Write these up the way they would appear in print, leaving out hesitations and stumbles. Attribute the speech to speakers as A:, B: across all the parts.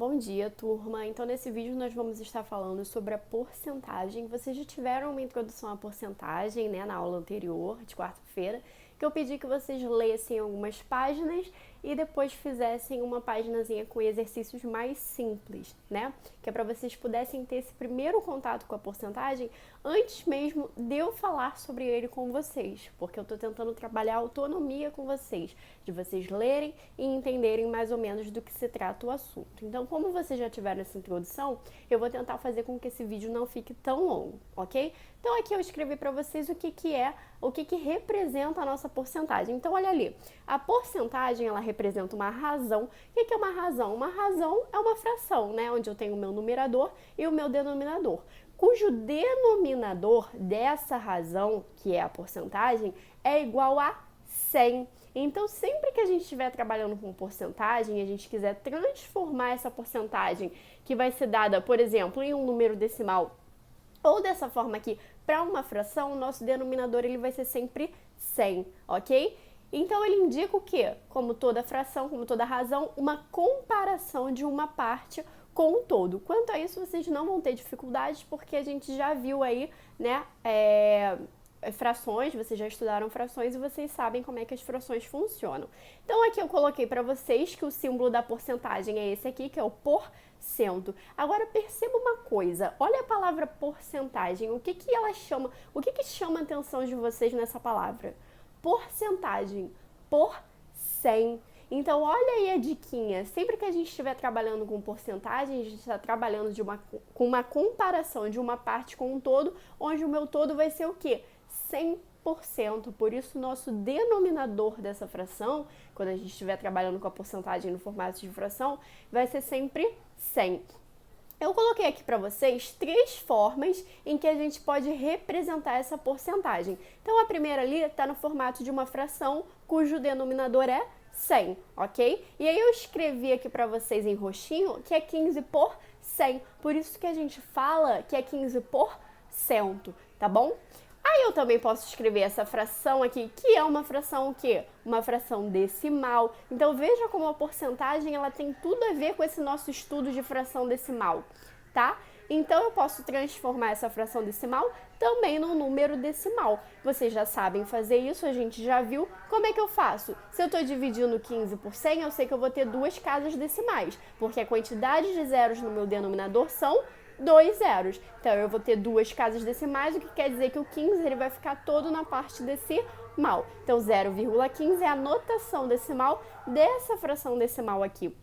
A: Bom dia, turma! Então, nesse vídeo nós vamos estar falando sobre a porcentagem. Vocês já tiveram uma introdução à porcentagem, né, na aula anterior, de quarta-feira, que eu pedi que vocês lessem algumas páginas e depois fizessem uma paginazinha com exercícios mais simples, né? Que é para vocês pudessem ter esse primeiro contato com a porcentagem antes mesmo de eu falar sobre ele com vocês, porque eu tô tentando trabalhar a autonomia com vocês, de vocês lerem e entenderem mais ou menos do que se trata o assunto. Então, como vocês já tiveram essa introdução, eu vou tentar fazer com que esse vídeo não fique tão longo, ok? Então, aqui eu escrevi para vocês o que representa a nossa porcentagem. Então, olha ali, a porcentagem, ela representa uma razão. O que é uma razão? Uma razão é uma fração, né? Onde eu tenho o meu numerador e o meu denominador, cujo denominador dessa razão, que é a porcentagem, é igual a 100. Então, sempre que a gente estiver trabalhando com porcentagem e a gente quiser transformar essa porcentagem, que vai ser dada, por exemplo, em um número decimal, ou dessa forma aqui, para uma fração, o nosso denominador ele vai ser sempre 100, ok? Então, ele indica o quê? Como toda fração, como toda razão, uma comparação de uma parte com o todo. Quanto a isso, vocês não vão ter dificuldades, porque a gente já viu aí, né, frações, vocês já estudaram frações e vocês sabem como é que as frações funcionam. Então, aqui eu coloquei para vocês que o símbolo da porcentagem é esse aqui, que é o porcento. Agora, perceba uma coisa, olha a palavra porcentagem, o que ela chama, o que chama a atenção de vocês nessa palavra? Porcentagem, por 100. Então, olha aí a diquinha, sempre que a gente estiver trabalhando com porcentagem, a gente está trabalhando com uma comparação de uma parte com um todo, onde o meu todo vai ser o quê? 100%. Por isso, nosso denominador dessa fração, quando a gente estiver trabalhando com a porcentagem no formato de fração, vai ser sempre 100. Eu coloquei aqui para vocês 3 formas em que a gente pode representar essa porcentagem. Então, a primeira ali está no formato de uma fração cujo denominador é 100, ok? E aí eu escrevi aqui para vocês em roxinho que é 15 por 100. Por isso que a gente fala que é 15%, tá bom? Aí eu também posso escrever essa fração aqui, que é uma fração o quê? Uma fração decimal. Então, veja como a porcentagem ela tem tudo a ver com esse nosso estudo de fração decimal, tá? Então, eu posso transformar essa fração decimal também num número decimal. Vocês já sabem fazer isso, a gente já viu. Como é que eu faço? Se eu estou dividindo 15 por 100, eu sei que eu vou ter 2 casas decimais, porque a quantidade de zeros no meu denominador são 2 zeros. Então, eu vou ter 2 casas decimais, o que quer dizer que o 15 ele vai ficar todo na parte decimal. Então, 0,15 é a notação decimal dessa fração decimal aqui.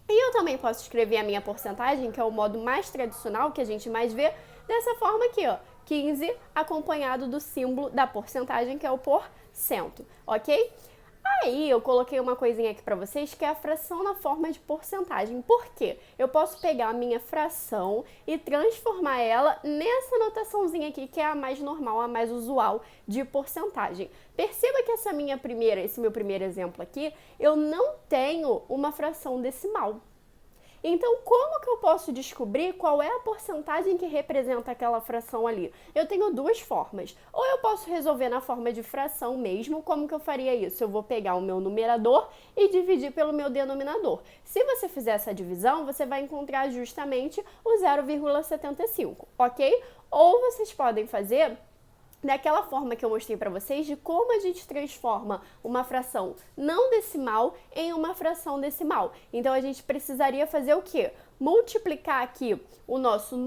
A: E eu também posso escrever a minha porcentagem, que é o modo mais tradicional, que a gente mais vê, dessa forma aqui, ó. 15 acompanhado do símbolo da porcentagem, que é o porcento, ok? Aí eu coloquei uma coisinha aqui para vocês, que é a fração na forma de porcentagem. Por quê? Eu posso pegar a minha fração e transformar ela nessa notaçãozinha aqui, que é a mais normal, a mais usual de porcentagem. Perceba que esse meu primeiro exemplo aqui, eu não tenho uma fração decimal. Então, como que eu posso descobrir qual é a porcentagem que representa aquela fração ali? Eu tenho 2 formas. Ou eu posso resolver na forma de fração mesmo. Como que eu faria isso? Eu vou pegar o meu numerador e dividir pelo meu denominador. Se você fizer essa divisão, você vai encontrar justamente o 0,75, ok? Ou vocês podem fazer daquela forma que eu mostrei para vocês, de como a gente transforma uma fração não decimal em uma fração decimal. Então, a gente precisaria fazer o quê? Multiplicar aqui o nosso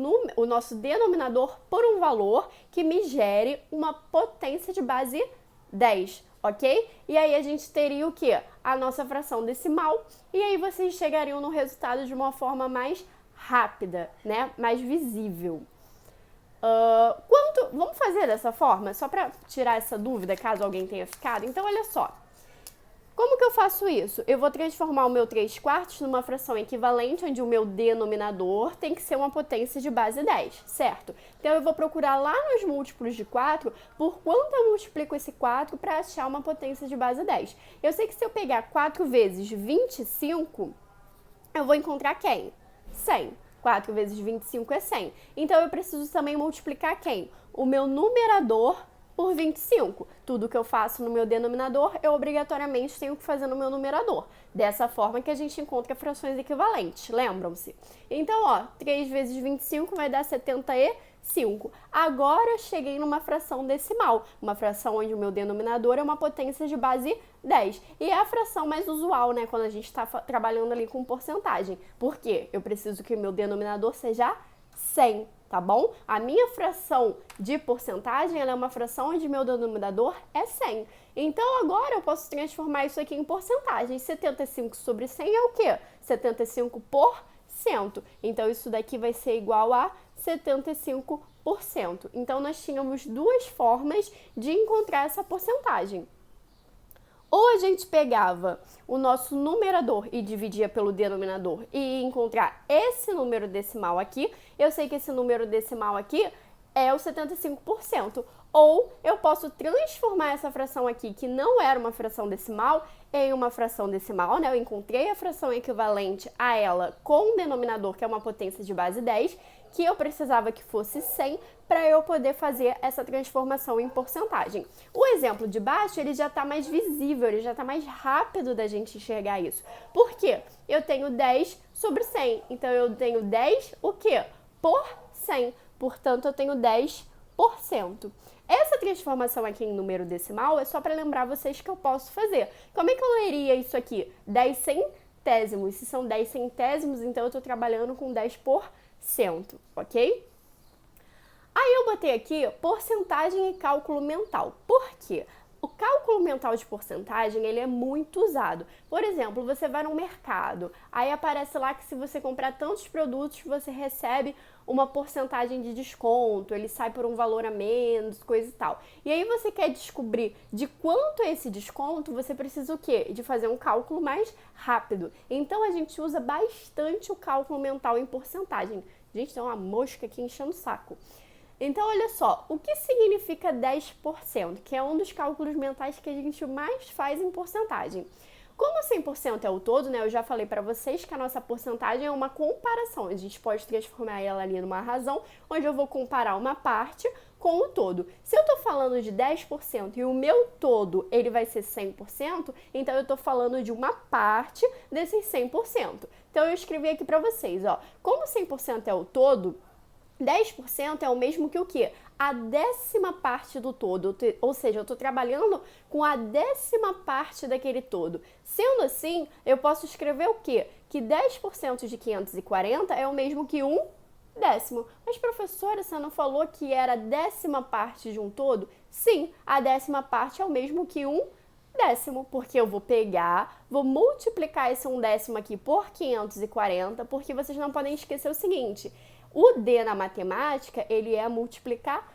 A: denominador por um valor que me gere uma potência de base 10, ok? E aí, a gente teria o quê? A nossa fração decimal, e aí vocês chegariam no resultado de uma forma mais rápida, né? Mais visível. Vamos fazer dessa forma, só para tirar essa dúvida, caso alguém tenha ficado? Então, olha só. Como que eu faço isso? Eu vou transformar o meu 3/4 numa fração equivalente, onde o meu denominador tem que ser uma potência de base 10, certo? Então, eu vou procurar lá nos múltiplos de 4, por quanto eu multiplico esse 4 para achar uma potência de base 10. Eu sei que se eu pegar 4 vezes 25, eu vou encontrar quem? 100. 4 vezes 25 é 100. Então, eu preciso também multiplicar quem? O meu numerador por 25. Tudo que eu faço no meu denominador, eu obrigatoriamente tenho que fazer no meu numerador. Dessa forma que a gente encontra frações equivalentes, lembram-se? Então, ó, 3 vezes 25 vai dar 75. Agora eu cheguei numa fração decimal, uma fração onde o meu denominador é uma potência de base 10. E é a fração mais usual, né, quando a gente está trabalhando ali com porcentagem. Por quê? Eu preciso que o meu denominador seja 100. Tá bom? A minha fração de porcentagem, ela é uma fração onde meu denominador é 100. Então, agora eu posso transformar isso aqui em porcentagem. 75 sobre 100 é o quê? 75%. Então, isso daqui vai ser igual a 75%. Então, nós tínhamos duas formas de encontrar essa porcentagem. Ou a gente pegava o nosso numerador e dividia pelo denominador e ia encontrar esse número decimal aqui. Eu sei que esse número decimal aqui é o 75%. Ou eu posso transformar essa fração aqui, que não era uma fração decimal, em uma fração decimal, né? Eu encontrei a fração equivalente a ela com um denominador, que é uma potência de base 10, que eu precisava que fosse 100 para eu poder fazer essa transformação em porcentagem. O exemplo de baixo, ele já está mais visível, ele já está mais rápido da gente enxergar isso. Por quê? Eu tenho 10 sobre 100, então eu tenho 10 o quê? Por 100, portanto eu tenho 10%. Essa transformação aqui em número decimal é só para lembrar vocês que eu posso fazer. Como é que eu leria isso aqui? 10 centésimos. Se são 10 centésimos, então eu estou trabalhando com 10%, ok? Aí eu botei aqui porcentagem e cálculo mental. Por quê? O cálculo mental de porcentagem, ele é muito usado. Por exemplo, você vai no mercado, aí aparece lá que se você comprar tantos produtos, você recebe uma porcentagem de desconto, ele sai por um valor a menos, coisa e tal. E aí você quer descobrir de quanto é esse desconto, você precisa o quê? De fazer um cálculo mais rápido. Então, a gente usa bastante o cálculo mental em porcentagem. Gente, tem uma mosca aqui enchendo o saco. Então, olha só, o que significa 10%, que é um dos cálculos mentais que a gente mais faz em porcentagem. Como 100% é o todo, né, eu já falei para vocês que a nossa porcentagem é uma comparação. A gente pode transformar ela ali numa razão, onde eu vou comparar uma parte com o todo. Se eu estou falando de 10% e o meu todo ele vai ser 100%, então eu estou falando de uma parte desses 100%. Então, eu escrevi aqui para vocês, ó, como 100% é o todo, 10% é o mesmo que o quê? A 10ª parte do todo, ou seja, eu estou trabalhando com a 10ª parte daquele todo. Sendo assim, eu posso escrever o quê? Que 10% de 540 é o mesmo que 1/10. Mas, professora, você não falou que era a 10ª parte de um todo? Sim, a 10ª parte é o mesmo que 1/10, porque eu vou pegar, vou multiplicar esse 1/10 aqui por 540, porque vocês não podem esquecer o seguinte: o D na matemática, ele é a multiplicação.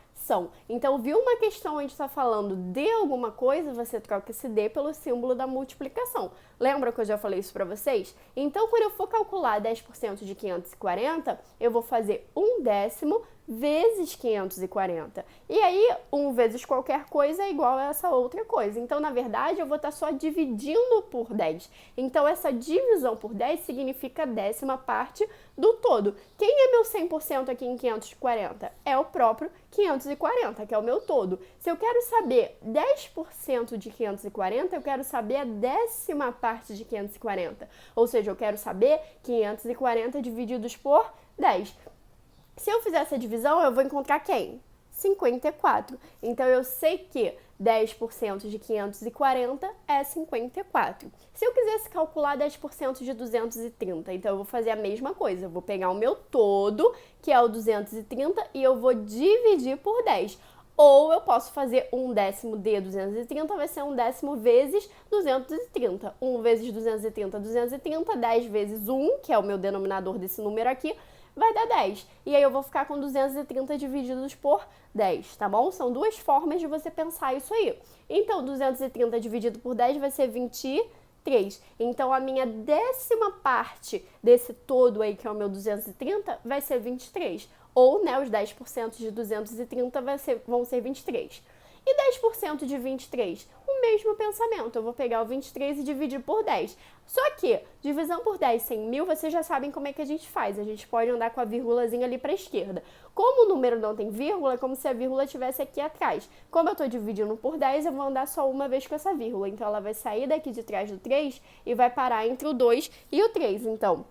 A: Então, viu uma questão onde está falando de alguma coisa, você troca esse D pelo símbolo da multiplicação. Lembra que eu já falei isso para vocês? Então, quando eu for calcular 10% de 540, eu vou fazer 1/10 vezes 540. E aí, 1 vezes qualquer coisa é igual a essa outra coisa. Então, na verdade, eu vou estar só dividindo por 10. Então, essa divisão por 10 significa a 10ª parte do todo. Quem é meu 100% aqui em 540? É o próprio 540, que é o meu todo. Se eu quero saber 10% de 540, eu quero saber a 10ª parte de 540. Ou seja, eu quero saber 540 divididos por 10. Se eu fizer essa divisão, eu vou encontrar quem? 54. Então, eu sei que 10% de 540 é 54. Se eu quisesse calcular 10% de 230, então eu vou fazer a mesma coisa. Eu vou pegar o meu todo, que é o 230, e eu vou dividir por 10. Ou eu posso fazer 1/10 de 230, vai ser 1/10 vezes 230. 1 vezes 230, 230, 10 vezes 1, que é o meu denominador desse número aqui, vai dar 10. E aí eu vou ficar com 230 divididos por 10, tá bom? São duas formas de você pensar isso aí. Então, 230 dividido por 10 vai ser 23. Então, a minha 10ª parte desse todo aí, que é o meu 230, vai ser 23. Ou, né, os 10% de 230 vão ser 23. E 10% de 23? o mesmo pensamento. Eu vou pegar o 23 e dividir por 10. Só que, divisão por 10 sem 1000, vocês já sabem como é que a gente faz. A gente pode andar com a vírgulazinha ali para a esquerda. Como o número não tem vírgula, é como se a vírgula estivesse aqui atrás. Como eu estou dividindo por 10, eu vou andar só uma vez com essa vírgula. Então, ela vai sair daqui de trás do 3 e vai parar entre o 2 e o 3. Então,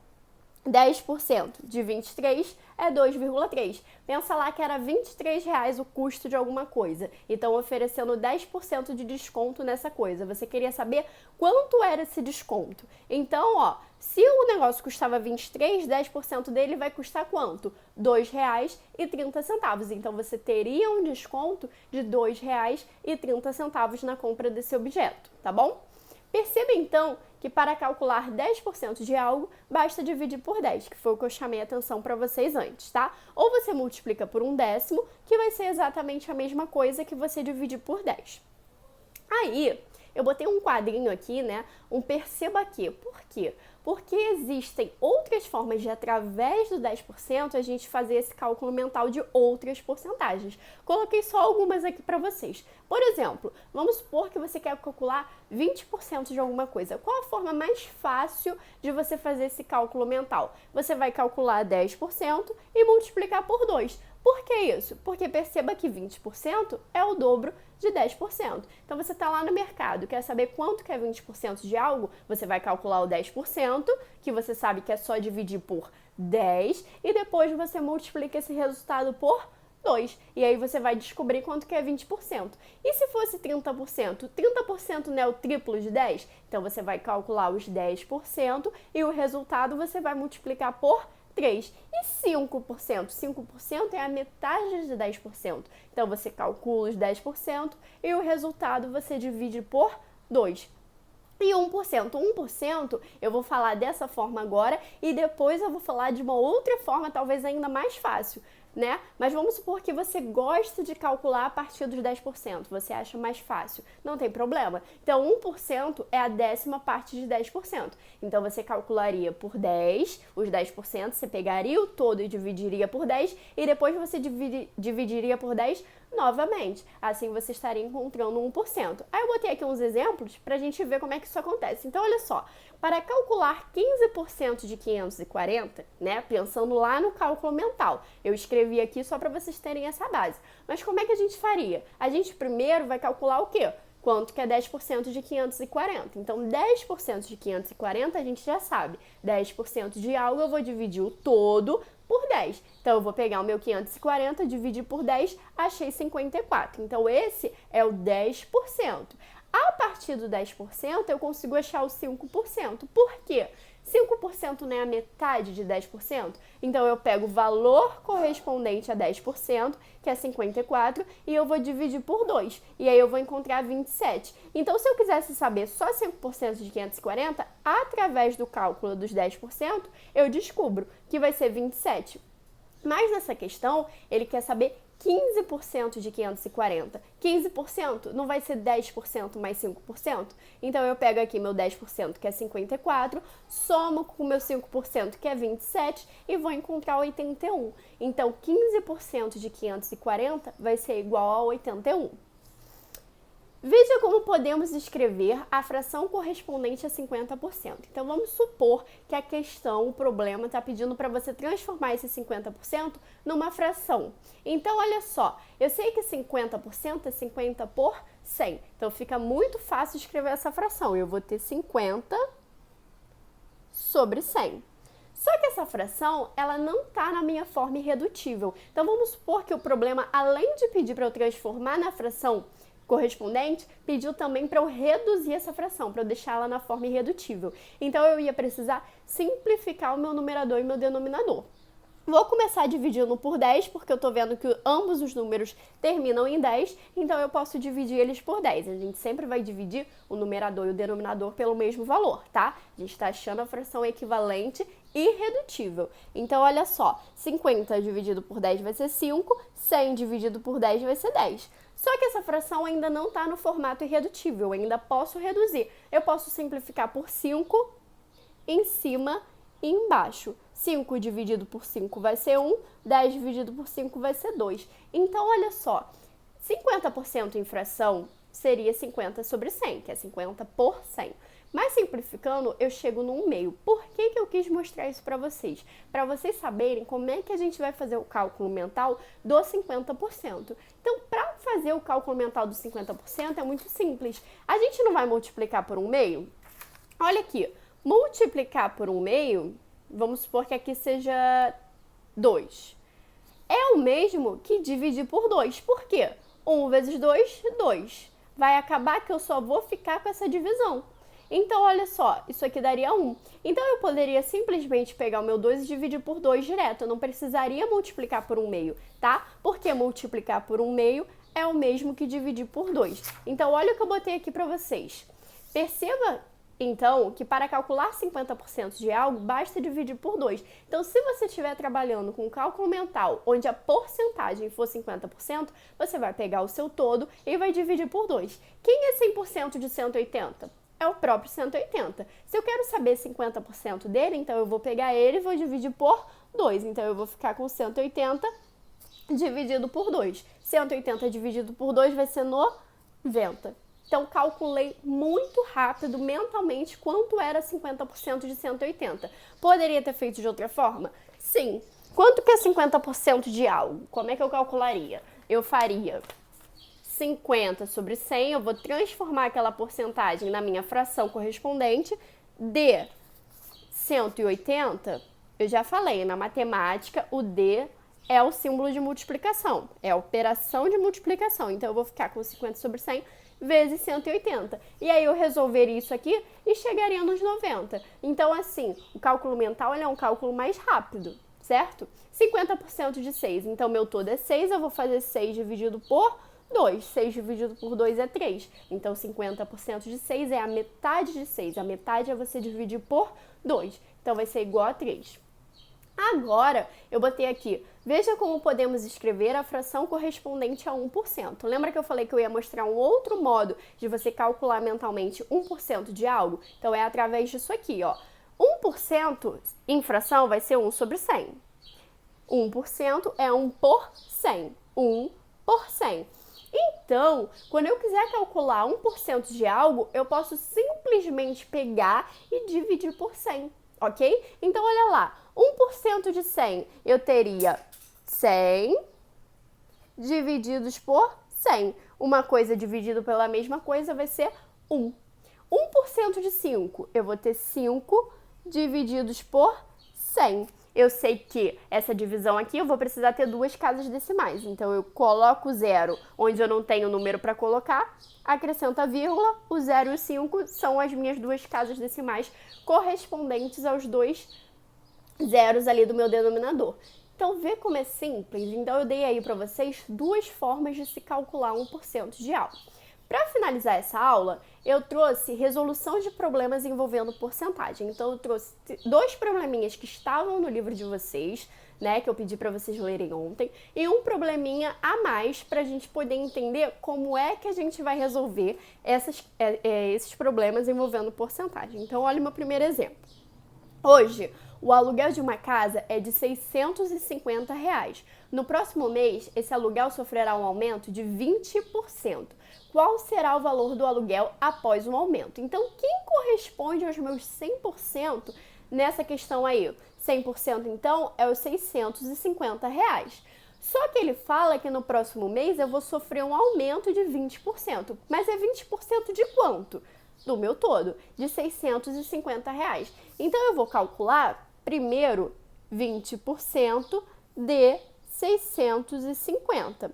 A: 10% de 23 é 2,3. Pensa lá que era R$23 o custo de alguma coisa. Então, oferecendo 10% de desconto nessa coisa. Você queria saber quanto era esse desconto. Então, ó, se o negócio custava 23, 10% dele vai custar quanto? R$2,30. Então, você teria um desconto de R$2,30 na compra desse objeto, tá bom? Perceba, então, que para calcular 10% de algo, basta dividir por 10, que foi o que eu chamei a atenção para vocês antes, tá? Ou você multiplica por 1/10, que vai ser exatamente a mesma coisa que você dividir por 10. Aí, eu botei um quadrinho aqui, né? Perceba aqui. Por quê? Porque existem outras formas de, através do 10%, a gente fazer esse cálculo mental de outras porcentagens. Coloquei só algumas aqui para vocês. Por exemplo, vamos supor que você quer calcular 20% de alguma coisa. Qual a forma mais fácil de você fazer esse cálculo mental? Você vai calcular 10% e multiplicar por 2. Por que isso? Porque perceba que 20% é o dobro de 10%. Então, você está lá no mercado, quer saber quanto que é 20% de algo? Você vai calcular o 10%, que você sabe que é só dividir por 10, e depois você multiplica esse resultado por 2. E aí você vai descobrir quanto que é 20%. E se fosse 30%? 30% não é o triplo de 10? Então, você vai calcular os 10% e o resultado você vai multiplicar por 3. E 5%? 5% é a metade de 10%. Então, você calcula os 10% e o resultado você divide por 2. E 1%. 1% eu vou falar dessa forma agora e depois eu vou falar de uma outra forma, talvez ainda mais fácil, né? Mas vamos supor que você gosta de calcular a partir dos 10%, você acha mais fácil, não tem problema. Então, 1% é a 10ª parte de 10%. Então, você calcularia por 10, os 10%, você pegaria o todo e dividiria por 10, e depois você dividiria por 10 novamente. Assim, você estaria encontrando 1%. Aí, eu botei aqui uns exemplos para a gente ver como é que isso acontece. Então, olha só, para calcular 15% de 540, né, pensando lá no cálculo mental, eu escrevi aqui só para vocês terem essa base. Mas como é que a gente faria? A gente primeiro vai calcular o quê? Quanto que é 10% de 540. Então, 10% de 540 a gente já sabe. 10% de algo eu vou dividir o todo por 10. Então, eu vou pegar o meu 540, dividir por 10, achei 54. Então, esse é o 10%. A partir do 10%, eu consigo achar o 5%. Por quê? 5% não é a metade de 10%? Então, eu pego o valor correspondente a 10%, que é 54, e eu vou dividir por 2. E aí, eu vou encontrar 27. Então, se eu quisesse saber só 5% de 540, através do cálculo dos 10%, eu descubro que vai ser 27. Mas nessa questão, ele quer saber 15% de 540. 15% não vai ser 10% mais 5%? Então, eu pego aqui meu 10%, que é 54, somo com o meu 5%, que é 27, e vou encontrar 81. Então, 15% de 540 vai ser igual a 81. Veja como podemos escrever a fração correspondente a 50%. Então, vamos supor que a questão, o problema, está pedindo para você transformar esse 50% numa fração. Então, olha só, eu sei que 50% é 50 por 100. Então, fica muito fácil escrever essa fração. Eu vou ter 50 sobre 100. Só que essa fração, ela não está na minha forma irredutível. Então, vamos supor que o problema, além de pedir para eu transformar na fração correspondente, pediu também para eu reduzir essa fração, para eu deixá-la na forma irredutível. Então, eu ia precisar simplificar o meu numerador e meu denominador. Vou começar dividindo por 10, porque eu estou vendo que ambos os números terminam em 10, então eu posso dividir eles por 10. A gente sempre vai dividir o numerador e o denominador pelo mesmo valor, tá? A gente está achando a fração equivalente e irredutível. Então, olha só, 50 dividido por 10 vai ser 5, 100 dividido por 10 vai ser 10. Só que essa fração ainda não está no formato irredutível, eu ainda posso reduzir. Eu posso simplificar por 5 em cima e embaixo. 5 dividido por 5 vai ser 1, 10 dividido por 5 vai ser 2. Então, olha só, 50% em fração seria 50 sobre 100, que é 50 por 100. Mas simplificando, eu chego no 1/2. Por que eu quis mostrar isso para vocês? Para vocês saberem como é que a gente vai fazer o cálculo mental do 50%. Então, para fazer o cálculo mental do 50% é muito simples. A gente não vai multiplicar por 1/2? Olha aqui, multiplicar por 1/2, vamos supor que aqui seja 2. É o mesmo que dividir por 2. Por quê? 1 vezes 2, 2. Vai acabar que eu só vou ficar com essa divisão. Então, olha só, isso aqui daria 1. Então, eu poderia simplesmente pegar o meu 2 e dividir por 2 direto. Eu não precisaria multiplicar por 1/2, tá? Porque multiplicar por 1/2 é o mesmo que dividir por 2. Então, olha o que eu botei aqui para vocês. Perceba, então, que para calcular 50% de algo, basta dividir por 2. Então, se você estiver trabalhando com cálculo mental, onde a porcentagem for 50%, você vai pegar o seu todo e vai dividir por 2. Quem é 100% de 180? É o próprio 180. Se eu quero saber 50% dele, então eu vou pegar ele e vou dividir por 2. Então, eu vou ficar com 180 dividido por 2. 180 dividido por 2 vai ser 90. Então, calculei muito rápido, mentalmente, quanto era 50% de 180. Poderia ter feito de outra forma? Sim. Quanto que é 50% de algo? Como é que eu calcularia? Eu faria 50 sobre 100, eu vou transformar aquela porcentagem na minha fração correspondente de 180. Eu já falei, na matemática, o D é o símbolo de multiplicação, é a operação de multiplicação. Então, eu vou ficar com 50 sobre 100 vezes 180. E aí, eu resolveria isso aqui e chegaria nos 90. Então, assim, o cálculo mental ele é um cálculo mais rápido, certo? 50% de 6, então meu todo é 6, eu vou fazer 6 dividido por 2. 6 dividido por 2 é 3. Então, 50% de 6 é a metade de 6. A metade é você dividir por 2. Então, vai ser igual a 3. Agora, eu botei aqui, veja como podemos escrever a fração correspondente a 1%. Lembra que eu falei que eu ia mostrar um outro modo de você calcular mentalmente 1% de algo? Então, é através disso aqui, ó. 1% em fração vai ser 1 sobre 100. 1% é 1 por 100. 1 por 100. Então, quando eu quiser calcular 1% de algo, eu posso simplesmente pegar e dividir por 100, ok? Então, olha lá, 1% de 100, eu teria 100 divididos por 100. Uma coisa dividida pela mesma coisa vai ser 1. 1% de 5, eu vou ter 5 divididos por 100. Eu sei que essa divisão aqui eu vou precisar ter duas casas decimais. Então, eu coloco o 0 onde eu não tenho número para colocar, acrescento a vírgula, o 0 e o 5 são as minhas duas casas decimais correspondentes aos dois zeros ali do meu denominador. Então, vê como é simples? Então, eu dei aí para vocês duas formas de se calcular 1% de algo. Para finalizar essa aula, eu trouxe resolução de problemas envolvendo porcentagem. Então, eu trouxe dois probleminhas que estavam no livro de vocês, né, que eu pedi para vocês lerem ontem, e um probleminha a mais para a gente poder entender como é que a gente vai resolver esses problemas envolvendo porcentagem. Então, olha o meu primeiro exemplo. Hoje, o aluguel de uma casa é de R$ 650. No próximo mês, esse aluguel sofrerá um aumento de 20%. Qual será o valor do aluguel após o aumento? Então, quem corresponde aos meus 100% nessa questão aí? 100% então é os R$ 650. Só que ele fala que no próximo mês eu vou sofrer um aumento de 20%. Mas é 20% de quanto? Do meu todo, de R$ 650. Então, eu vou calcular, primeiro, 20% de 650.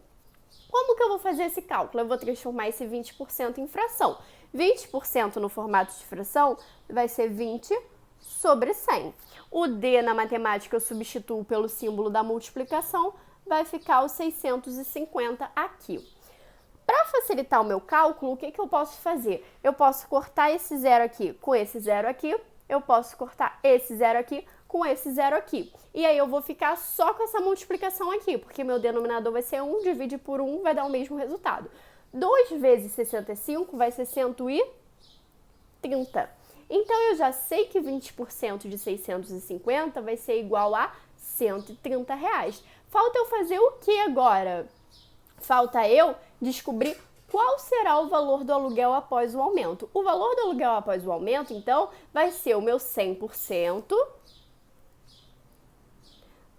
A: Como que eu vou fazer esse cálculo? Eu vou transformar esse 20% em fração. 20% no formato de fração vai ser 20 sobre 100. O D na matemática eu substituo pelo símbolo da multiplicação, vai ficar o 650 aqui. Para facilitar o meu cálculo, o que eu posso fazer? Eu posso cortar esse zero aqui com esse zero aqui, eu posso cortar esse zero aqui com esse zero aqui. E aí eu vou ficar só com essa multiplicação aqui, porque meu denominador vai ser 1, divide por 1, vai dar o mesmo resultado. 2 vezes 65 vai ser 130. Então, eu já sei que 20% de 650 vai ser igual a R$ 130. Falta eu fazer o que agora? Falta eu descobrir qual será o valor do aluguel após o aumento? O valor do aluguel após o aumento, então, vai ser o meu 100%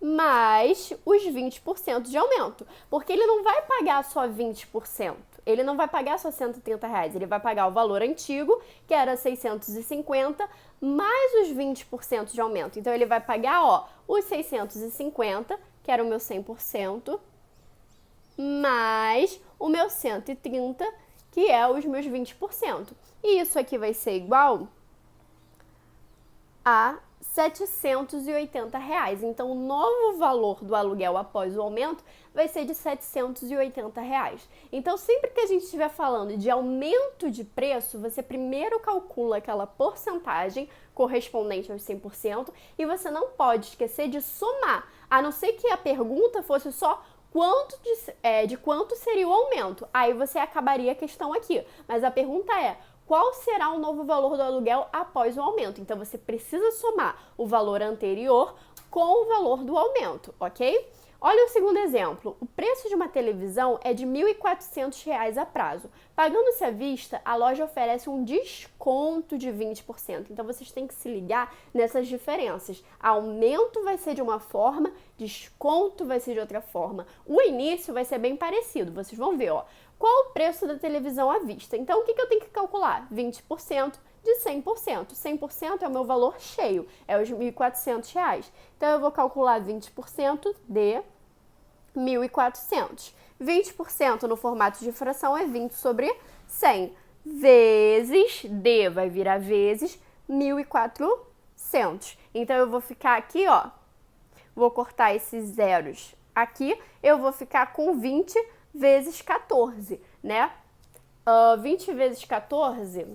A: mais os 20% de aumento, porque ele não vai pagar só 20%, ele não vai pagar só R$ 130, ele vai pagar o valor antigo, que era 650, mais os 20% de aumento. Então, ele vai pagar, ó, os 650, que era o meu 100%, mais o meu 130, que é os meus 20%. E isso aqui vai ser igual a R$ 780. Então, o novo valor do aluguel após o aumento vai ser de R$ 780. Então, sempre que a gente estiver falando de aumento de preço, você primeiro calcula aquela porcentagem correspondente aos 100% e você não pode esquecer de somar, a não ser que a pergunta fosse só de quanto seria o aumento. Aí você acabaria a questão aqui. Mas a pergunta é: qual será o novo valor do aluguel após o aumento? Então, você precisa somar o valor anterior com o valor do aumento, ok? Olha o segundo exemplo. O preço de uma televisão é de R$ 1.400 a prazo. Pagando-se à vista, a loja oferece um desconto de 20%. Então, vocês têm que se ligar nessas diferenças. Aumento vai ser de uma forma, desconto vai ser de outra forma. O início vai ser bem parecido. Vocês vão ver, ó. Qual o preço da televisão à vista? Então, o que eu tenho que calcular? 20% de 100%. 100% é o meu valor cheio, é os R$ 1.400. Então, eu vou calcular 20% de 1.400. 20% no formato de fração é 20 sobre 100. Vezes, D vai virar vezes 1.400. Então, eu vou ficar aqui, ó. Vou cortar esses zeros aqui. Eu vou ficar com 20 vezes 14, né? 20 vezes 14...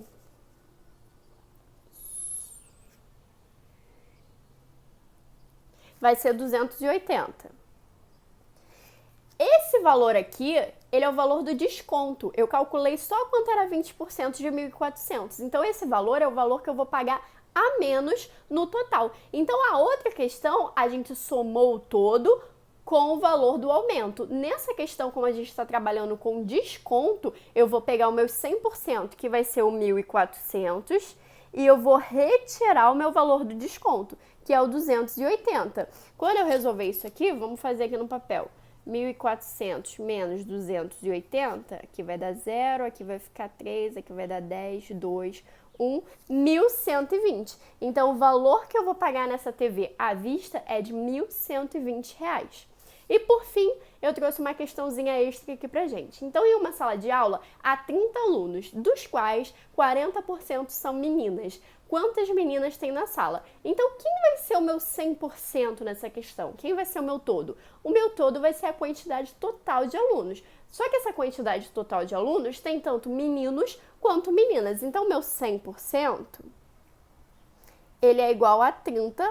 A: vai ser 280. Esse valor aqui, ele é o valor do desconto. Eu calculei só quanto era 20% de 1.400. Então, esse valor é o valor que eu vou pagar a menos no total. Então, a outra questão, a gente somou o todo com o valor do aumento. Nessa questão, como a gente está trabalhando com desconto, eu vou pegar o meu 100%, que vai ser o 1.400, e eu vou retirar o meu valor do desconto, que é o 280. Quando eu resolver isso aqui, vamos fazer aqui no papel. 1.400 menos 280, aqui vai dar 0, aqui vai ficar 3, aqui vai dar 10, 2, 1, 1.120. Então, o valor que eu vou pagar nessa TV à vista é de R$ 1.120. E, por fim, eu trouxe uma questãozinha extra aqui pra gente. Então, em uma sala de aula, há 30 alunos, dos quais 40% são meninas. Quantas meninas tem na sala? Então, quem vai ser o meu 100% nessa questão? Quem vai ser o meu todo? O meu todo vai ser a quantidade total de alunos. Só que essa quantidade total de alunos tem tanto meninos quanto meninas. Então, o meu 100%, ele é igual a 30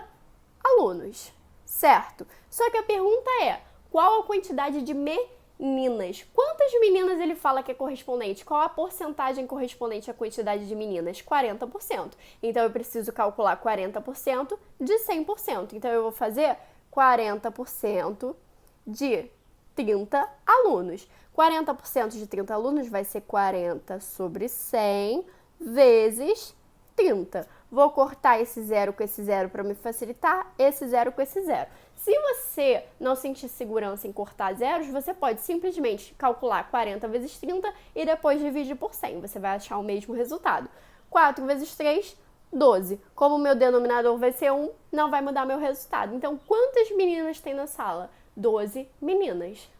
A: alunos, certo? Só que a pergunta é: qual a quantidade de meninas? Quantas meninas ele fala que é correspondente? Qual a porcentagem correspondente à quantidade de meninas? 40%. Então, eu preciso calcular 40% de 100%. Então, eu vou fazer 40% de 30 alunos. 40% de 30 alunos vai ser 40 sobre 100 vezes 30. Vou cortar esse zero com esse zero para me facilitar, esse zero com esse zero. Se você não sentir segurança em cortar zeros, você pode simplesmente calcular 40 vezes 30 e depois dividir por 100. Você vai achar o mesmo resultado. 4 vezes 3, 12. Como o meu denominador vai ser 1, não vai mudar meu resultado. Então, quantas meninas tem na sala? 12 meninas.